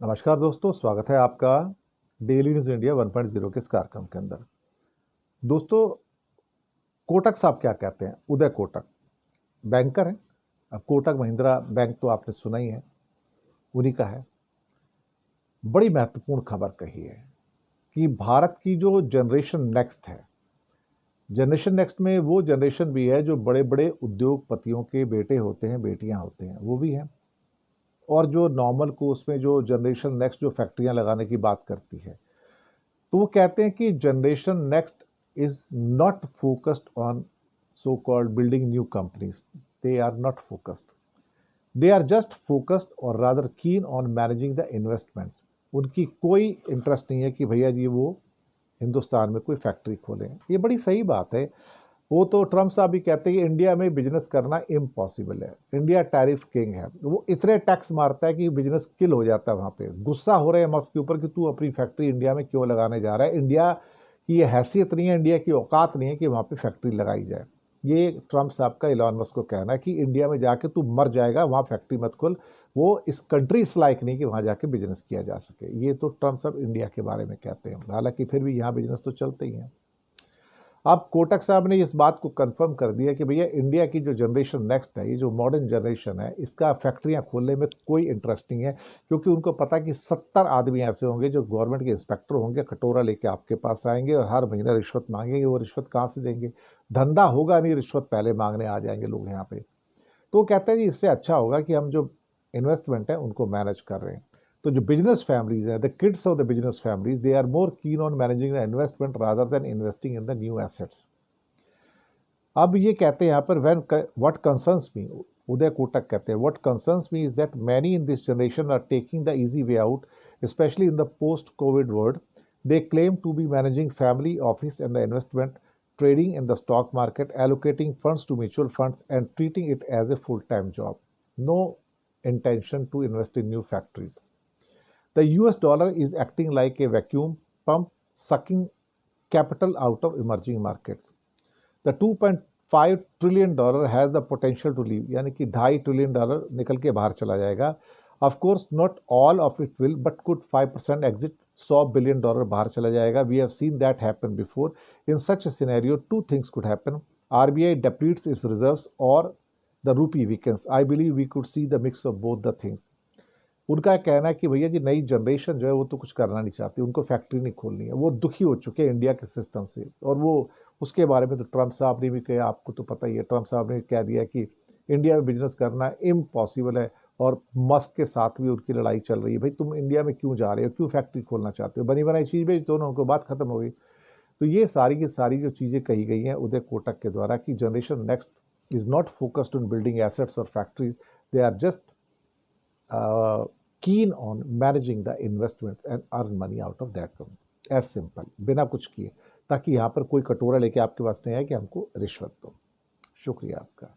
नमस्कार दोस्तों, स्वागत है आपका डेली न्यूज़ इंडिया 1.0 के इस कार्यक्रम के अंदर। दोस्तों, कोटक साहब क्या कहते हैं? उदय कोटक बैंकर हैं। अब कोटक महिंद्रा बैंक तो आपने सुना ही है, उन्हीं का है। बड़ी महत्वपूर्ण खबर कही है कि भारत की जो जनरेशन नेक्स्ट है, जनरेशन नेक्स्ट में वो जनरेशन भी है जो बड़े बड़े उद्योगपतियों के बेटे होते हैं, बेटियां होते हैं, वो भी हैं। और जो नॉर्मल को उसमें जो जनरेशन नेक्स्ट जो फैक्ट्रियां लगाने की बात करती है, तो वो कहते हैं कि generation next is not focused on so called building new companies. They are not focused, they are just focused or rather keen on managing the investments. उनकी कोई इंटरेस्ट नहीं है कि भैया जी वो हिंदुस्तान में कोई फैक्ट्री खोलें। ये बड़ी सही बात है। वो तो ट्रम्प साहब भी कहते हैं कि इंडिया में बिजनेस करना इम्पॉसिबल है, इंडिया टैरिफ किंग है। वो इतने टैक्स मारता है कि बिजनेस किल हो जाता है। वहाँ पे गुस्सा हो रहे हैं मस्क के ऊपर कि तू अपनी फैक्ट्री इंडिया में क्यों लगाने जा रहा है। इंडिया की ये हैसियत नहीं है, इंडिया की औकात नहीं है कि वहाँ पे फैक्ट्री लगाई जाए। ये ट्रम्प साहब का इलॉन मस्क को कहना है कि इंडिया में जाके तू मर जाएगा, वहाँ फैक्ट्री मत खोल। वो इस कंट्री इस लायक नहीं कि वहाँ जाके बिजनेस किया जा सके। ये तो ट्रम्प साहब इंडिया के बारे में कहते हैं, हालांकि फिर भी यहाँ बिजनेस तो चलते ही हैं। अब कोटक साहब ने इस बात को कंफर्म कर दिया कि भैया इंडिया की जो जनरेशन नेक्स्ट है, ये जो मॉडर्न जनरेशन है, इसका फैक्ट्रियां खोलने में कोई इंटरेस्ट नहीं है। क्योंकि उनको पता है कि 70 आदमी ऐसे होंगे जो गवर्नमेंट के इंस्पेक्टर होंगे, कटोरा लेके आपके पास आएंगे और हर महीना रिश्वत मांगेंगे। वो रिश्वत कहाँ से देंगे? धंधा होगा नहीं, रिश्वत पहले मांगने आ जाएंगे लोग यहाँ पे। तो वो कहते हैं जी इससे अच्छा होगा कि हम जो इन्वेस्टमेंट है उनको मैनेज कर रहे हैं। तो जो बिजनेस फैमिलीज हैं, the kids of the business families, they are more keen on managing the investment rather than investing in the new assets. अब ये कहते हैं यहाँ पर when what concerns me, Uday Kotak कहते हैं what concerns me is that many in this generation are taking the easy way out, especially in the post-COVID world. They claim to be managing family office and the investment, trading in the stock market, allocating funds to mutual funds, and treating it as a full-time job. No intention to invest in new factories. The US dollar is acting like a vacuum pump, sucking capital out of emerging markets. The 2.5 trillion dollar has the potential to leave, यानी कि $2.5 trillion निकल के बाहर चला जाएगा। Of course not all of it will, but could 5% exit. $100 billion बाहर चला जाएगा। We have seen that happen before. In such a scenario two things could happen. RBI depletes its reserves और the rupee weakens. I believe we could see the mix of both the things. उनका कहना है कि भैया जी नई generation जो है वो तो कुछ करना नहीं चाहती, उनको फैक्ट्री नहीं खोलनी है। वो दुखी हो चुके हैं इंडिया के सिस्टम से। और वो उसके बारे में तो ट्रम्प साहब ने भी कहा, आपको तो पता ही है, ट्रम्प साहब ने कह दिया कि इंडिया में बिजनेस करना इम्पॉसिबल है। और मस्क के साथ भी उनकी लड़ाई चल रही है, भाई तुम इंडिया में क्यों जा रहे हो, क्यों फैक्ट्री खोलना चाहते हो, बनी बनाई चीज़ बेच दो ना उनको, बात खत्म हो गई। तो ये सारी की सारी जो चीज़ें कही गई हैं उदय कोटक के द्वारा कि generation next is not focused on building assets और factories, they are just keen on managing the investment and earn money out of that one. As simple, बिना कुछ किए, ताकि यहाँ पर कोई कटोरा लेके आपके पास नहीं आए कि हमको रिश्वत दो। शुक्रिया आपका।